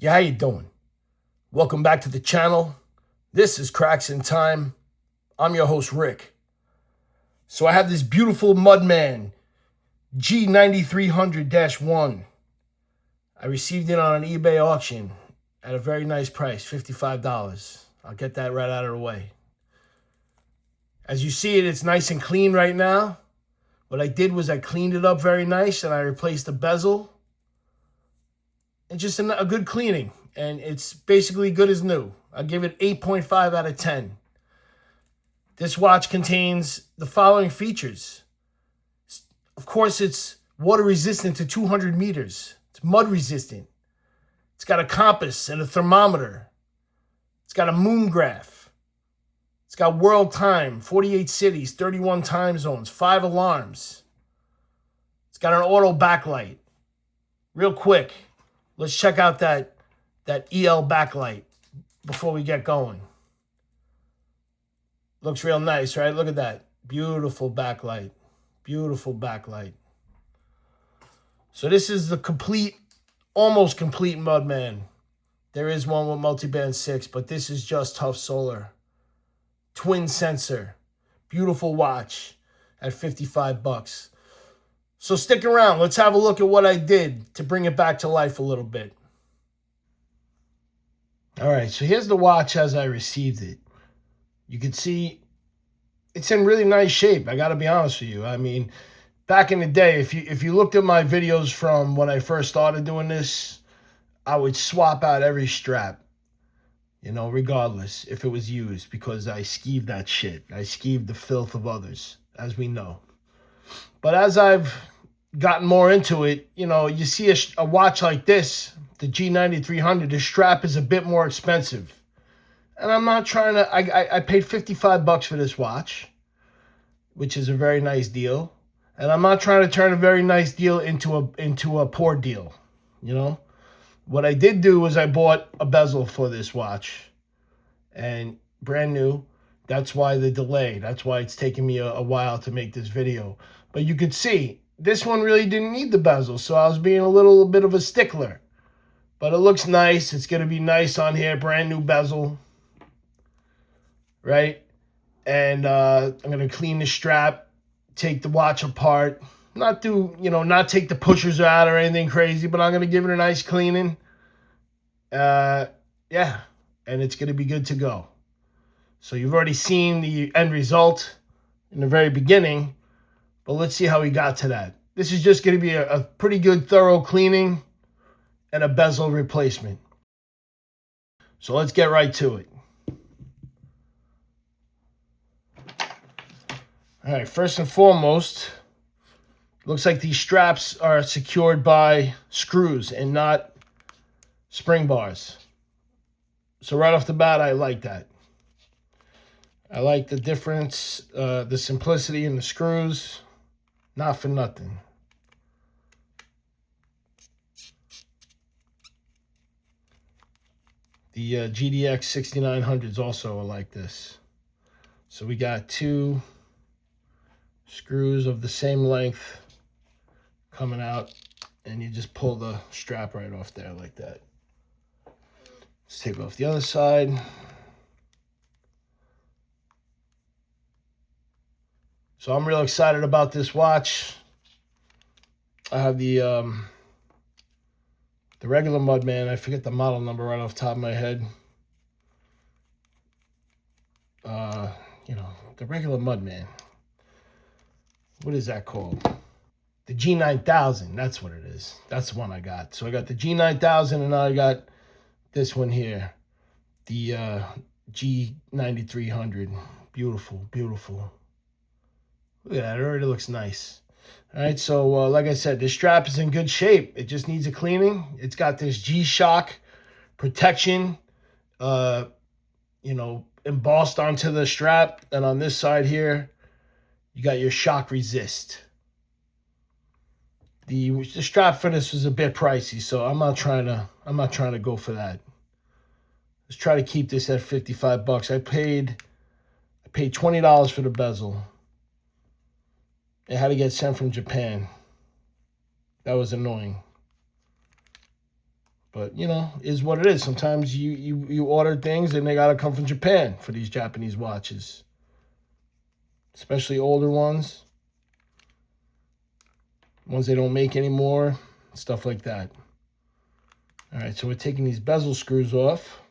Yeah, how you doing? Welcome back to the channel. This is Cracks in Time. I'm your host, Rick. So I have this beautiful MUDMAN G-9300-1. I received it on an eBay auction at a very nice price, $55. I'll get that right out of the way. As you see it, it's nice and clean right now. What I did was I cleaned it up very nice and I replaced the bezel. And just a good cleaning. And it's basically good as new. I'll give it 8.5 out of 10. This watch contains the following features. Of course, it's water resistant to 200 meters. It's mud resistant. It's got a compass and a thermometer. It's got a moon graph. It's got world time, 48 cities, 31 time zones, 5 alarms. It's got an auto backlight. Real quick, let's check out that EL backlight before we get going. Looks real nice, right? Look at that. Beautiful backlight. Beautiful backlight. So this is the complete, almost complete MUDMAN. There is one with multiband 6, but this is just tough solar. Twin sensor. Beautiful watch at $55. So stick around. Let's have a look at what I did to bring it back to life a little bit. All right, so here's the watch as I received it. You can see it's in really nice shape. I got to be honest with you. I mean, back in the day, if you looked at my videos from when I first started doing this, I would swap out every strap, regardless if it was used, because I skeeved that shit. I skeeved the filth of others, as we know. But as I've gotten more into it, you see a watch like this, the G-9300, the strap is a bit more expensive. And I'm not trying to, I paid $55 for this watch, which is a very nice deal. And I'm not trying to turn a very nice deal into a poor deal, What I did do was I bought a bezel for this watch, and brand new. That's why the delay. That's why it's taken me a while to make this video. But you could see, this one really didn't need the bezel, so I was being a little bit of a stickler. But it looks nice. It's going to be nice on here, brand new bezel. Right? And I'm going to clean the strap, take the watch apart. Not take the pushers out or anything crazy, but I'm going to give it a nice cleaning. Yeah, and it's going to be good to go. So you've already seen the end result in the very beginning, but let's see how we got to that. This is just going to be a pretty good thorough cleaning and a bezel replacement. So let's get right to it. All right, first and foremost, looks like these straps are secured by screws and not spring bars. So right off the bat, I like that. I like the difference, the simplicity in the screws. Not for nothing. The GDX 6900s also are like this. So we got 2 screws of the same length coming out, and you just pull the strap right off there like that. Let's take off the other side. So I'm real excited about this watch. I have the regular MUDMAN. I forget the model number right off the top of my head. The regular MUDMAN. What is that called? The G9000. That's what it is. That's the one I got. So I got the G9000, and now I got this one here, the G9300. Beautiful, beautiful. Look at that. It already looks nice. All right, so like I said, this strap is in good shape. It just needs a cleaning. It's got this G-Shock protection, embossed onto the strap. And on this side here, you got your shock resist. The strap for this was a bit pricey, so I'm not trying to go for that. Let's try to keep this at $55. I paid $20 for the bezel. It had to get sent from Japan. That was annoying. But, you know, is what it is. Sometimes you order things and they got to come from Japan for these Japanese watches. Especially older ones. Ones they don't make anymore. Stuff like that. All right, so we're taking these bezel screws off.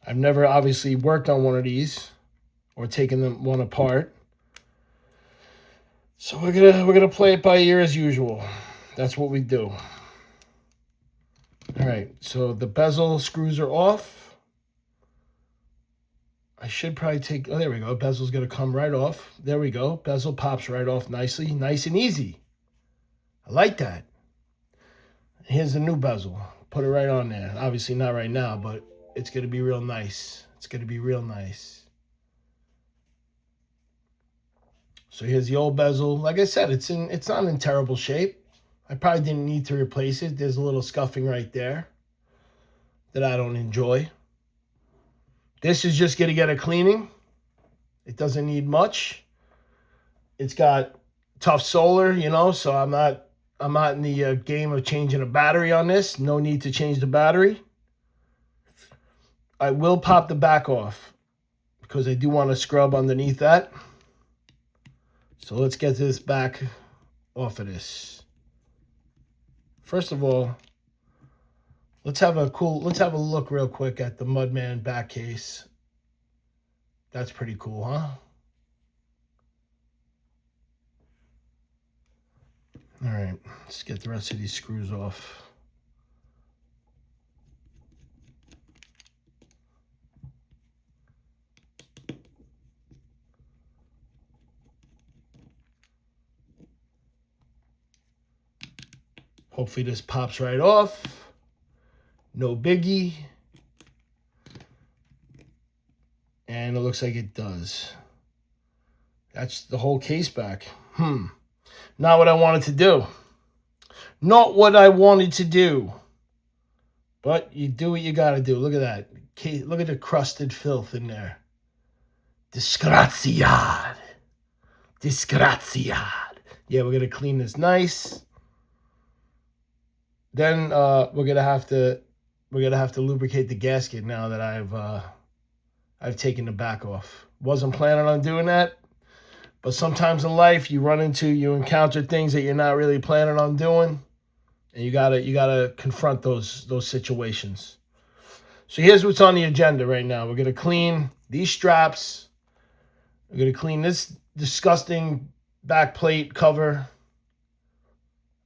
I've never obviously worked on one of these or taken one apart. So we're gonna play it by ear as usual. That's what we do. All right, so the bezel screws are off. I should probably take, oh, there we go. Bezel's gonna come right off. There we go. Bezel pops right off nicely, nice and easy. I like that. Here's the new bezel. Put it right on there. Obviously not right now, but it's gonna be real nice. It's gonna be real nice. So here's the old bezel. Like I said, it's not in terrible shape. I probably didn't need to replace it. There's a little scuffing right there that I don't enjoy. This is just going to get a cleaning. It doesn't need much. It's got tough solar, you know, so I'm not in the game of changing a battery on this. No need to change the battery. I will pop the back off because I do want to scrub underneath that. So let's get this back off of this. First of all, let's have a look real quick at the MUDMAN back case. That's pretty cool, huh? All right, let's get the rest of these screws off. Hopefully this pops right off. No biggie. And it looks like it does. That's the whole case back. Not what I wanted to do. Not what I wanted to do. But you do what you gotta do. Look at that. Look at the crusted filth in there. Disgraziad. Disgraziad. Yeah, we're gonna clean this nice. Then we're gonna have to lubricate the gasket now that I've taken the back off. Wasn't planning on doing that, but sometimes in life you encounter things that you're not really planning on doing, and you gotta confront those situations. So here's what's on the agenda right now. We're gonna clean these straps. We're gonna clean this disgusting back plate cover.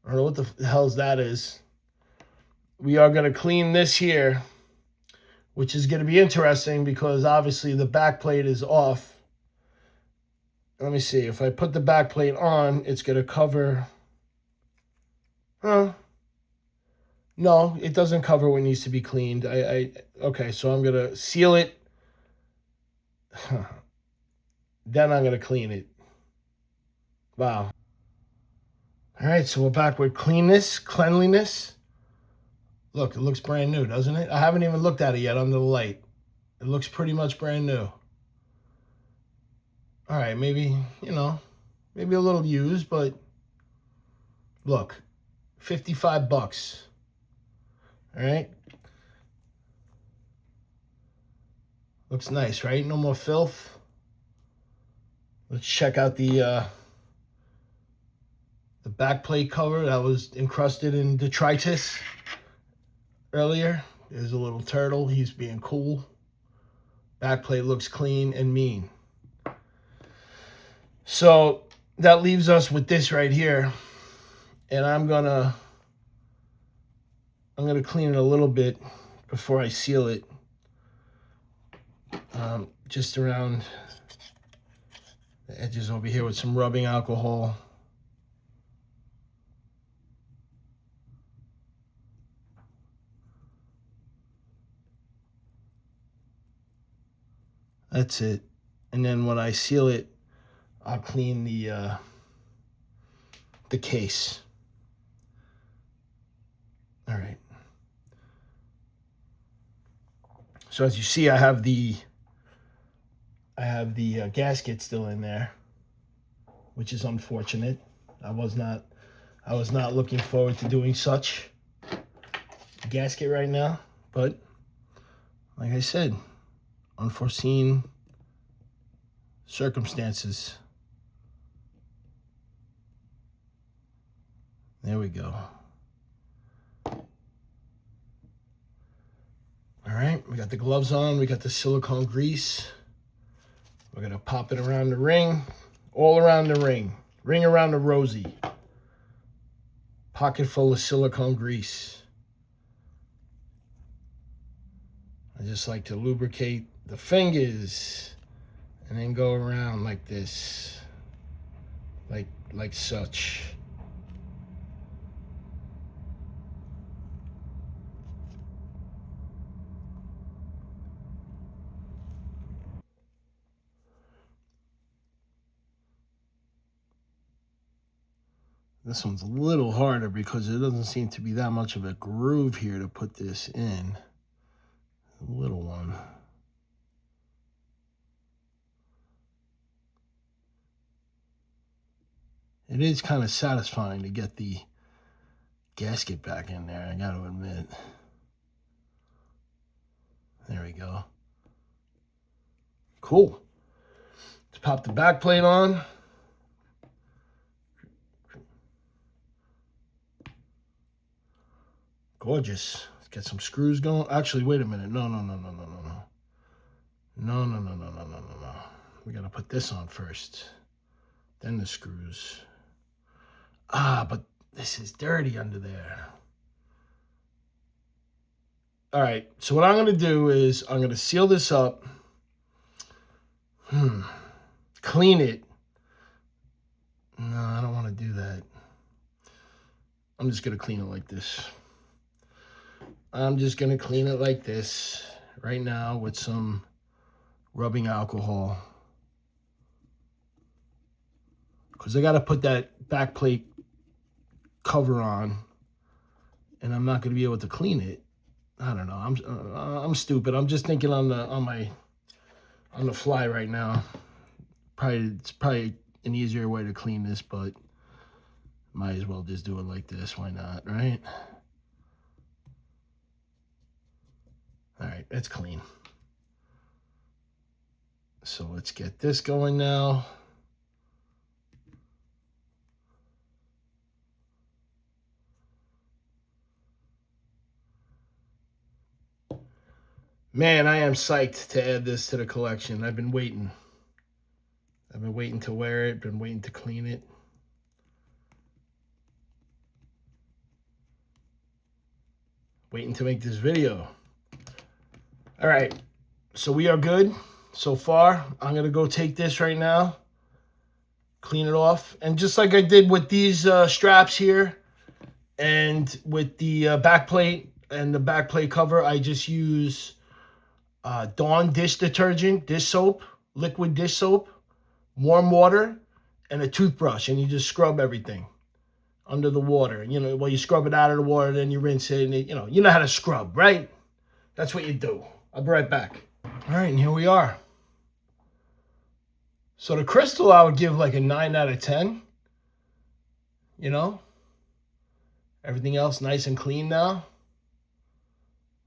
I don't know what the hell's that is. We are going to clean this here, which is going to be interesting because obviously the back plate is off. Let me see. If I put the back plate on, it's going to cover. No, it doesn't cover what needs to be cleaned. Okay, so I'm going to seal it. Then I'm going to clean it. Wow. All right, so we're back with cleanliness. Look, it looks brand new, doesn't it? I haven't even looked at it yet under the light. It looks pretty much brand new. All right, maybe a little used, but look, $55. All right. Looks nice, right? No more filth. Let's check out the back plate cover that was encrusted in detritus earlier. There's a little turtle. He's being cool. Back plate looks clean and mean. So that leaves us with this right here. And I'm gonna clean it a little bit before I seal it. Just around the edges over here with some rubbing alcohol. That's it. And then when I seal it, I'll clean the case. All right. So as you see, I have the gasket still in there, which is unfortunate. I was not looking forward to doing such. gasket right now, but like I said, unforeseen circumstances. There we go. All right, we got the gloves on, we got the silicone grease. We're gonna pop it around the ring, all around the ring around the rosy. Pocket full of silicone grease. I just like to lubricate the fingers and then go around like this, like such. This one's a little harder because there doesn't seem to be that much of a groove here to put this in. A little one. It is kind of satisfying to get the gasket back in there, I gotta admit. There we go. Cool. Let's pop the back plate on. Gorgeous. Let's get some screws going. Actually, wait a minute. No. We gotta put this on first. Then the screws. Ah, but this is dirty under there. All right, so what I'm gonna do is I'm gonna seal this up. Clean it. No, I don't wanna do that. I'm just gonna clean it like this. I'm just gonna clean it like this right now with some rubbing alcohol. Because I gotta put that back plate cover on and I'm not gonna be able to clean it. I don't know, I'm stupid. I'm just thinking on the fly right now. It's probably an easier way to clean this, but might as well just do it like this. Why not, right? All right, it's clean. So let's get this going now. Man, I am psyched to add this to the collection. I've been waiting. I've been waiting to wear it, been waiting to clean it. Waiting to make this video. All right, so we are good so far. I'm gonna go take this right now, clean it off. And just like I did with these straps here and with the back plate and the back plate cover, I just use Dawn dish detergent, dish soap, liquid dish soap, warm water, and a toothbrush, and you just scrub everything under the water. You know, well, you scrub it out of the water, then you rinse it, and you know how to scrub, right? That's what you do. I'll be right back. All right, and here we are. So the crystal, I would give like a 9 out of 10. You know, everything else nice and clean now.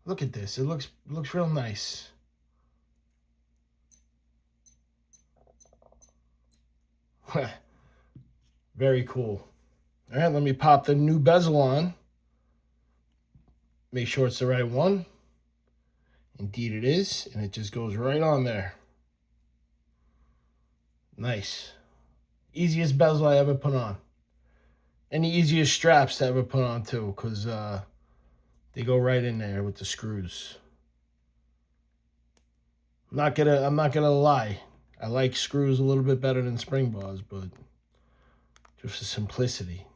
Look at this. It looks real nice. Very cool. All right, let me pop the new bezel on. Make sure it's the right one. Indeed it is, and it just goes right on there. Nice. Easiest bezel I ever put on. And the easiest straps to ever put on too, because they go right in there with the screws. I'm not gonna lie. I like screws a little bit better than spring bars, but just for simplicity.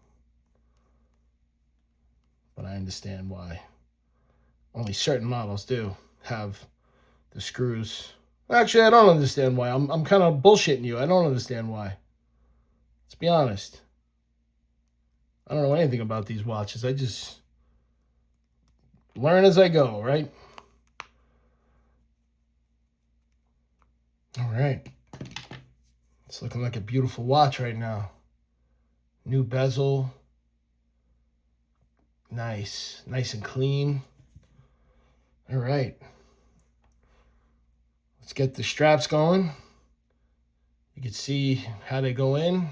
But I understand why. Only certain models do have the screws. Actually, I don't understand why. I'm kind of bullshitting you. I don't understand why. Let's be honest. I don't know anything about these watches. I just learn as I go, right? All right. It's looking like a beautiful watch right now. New bezel. Nice and clean. All right. Let's get the straps going. You can see how they go in.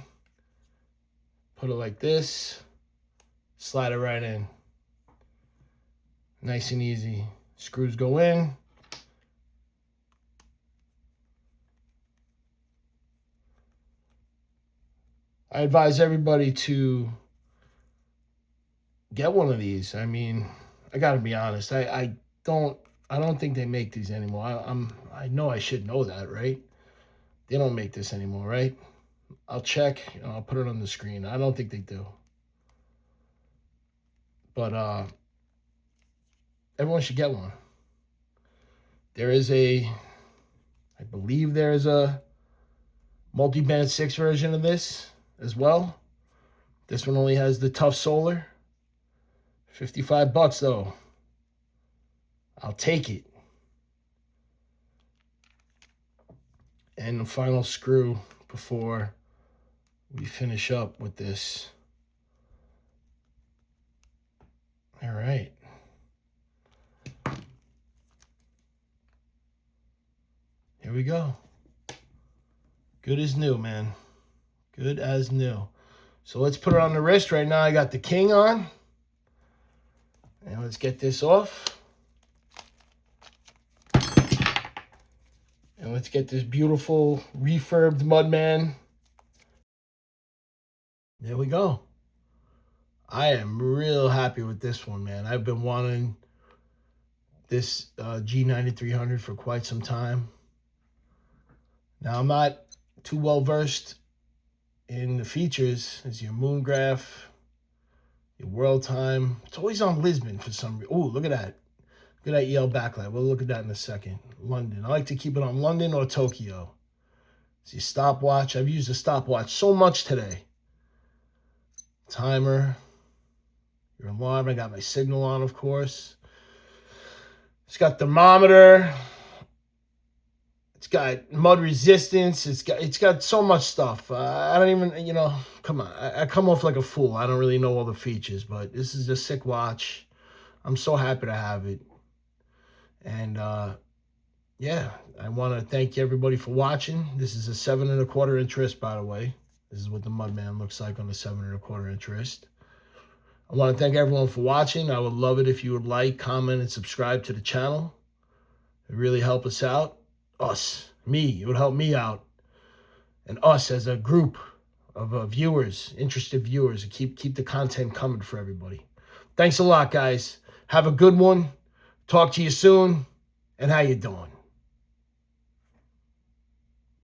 Put it like this. Slide it right in. Nice and easy. Screws go in. I advise everybody to get one of these. I mean, I gotta be honest. I don't think they make these anymore. I know I should know that, right? They don't make this anymore, right? I'll check and I'll put it on the screen. I don't think they do. But everyone should get one. There is I believe there is a multi-band 6 version of this as well. This one only has the tough solar. $55 though. I'll take it. And the final screw before we finish up with this. All right. Here we go. Good as new, man. Good as new. So let's put it on the wrist. Right now I got the king on. And let's get this off. And let's get this beautiful refurbed MUDMAN. There we go. I am real happy with this one, man. I've been wanting this G-9300 for quite some time. Now, I'm not too well versed in the features. It's your moon graph, your world time. It's always on Lisbon for some reason. Oh, look at that. Look at that EL backlight. We'll look at that in a second. London. I like to keep it on London or Tokyo. It's your stopwatch. I've used the stopwatch so much today. Timer. Your alarm. I got my signal on, of course. It's got thermometer. It's got mud resistance. It's got so much stuff. I don't even, come on. I come off like a fool. I don't really know all the features, but this is a sick watch. I'm so happy to have it. And yeah, I want to thank everybody for watching. This is a 7 1/4 inch wrist, by the way. This is what the MUDMAN looks like on the 7 1/4 inch wrist. I want to thank everyone for watching. I would love it if you would like, comment, and subscribe to the channel. It would really help us out. Me. It would help me out. And us as a group of viewers, interested viewers. Keep the content coming for everybody. Thanks a lot, guys. Have a good one. Talk to you soon. And how you doing?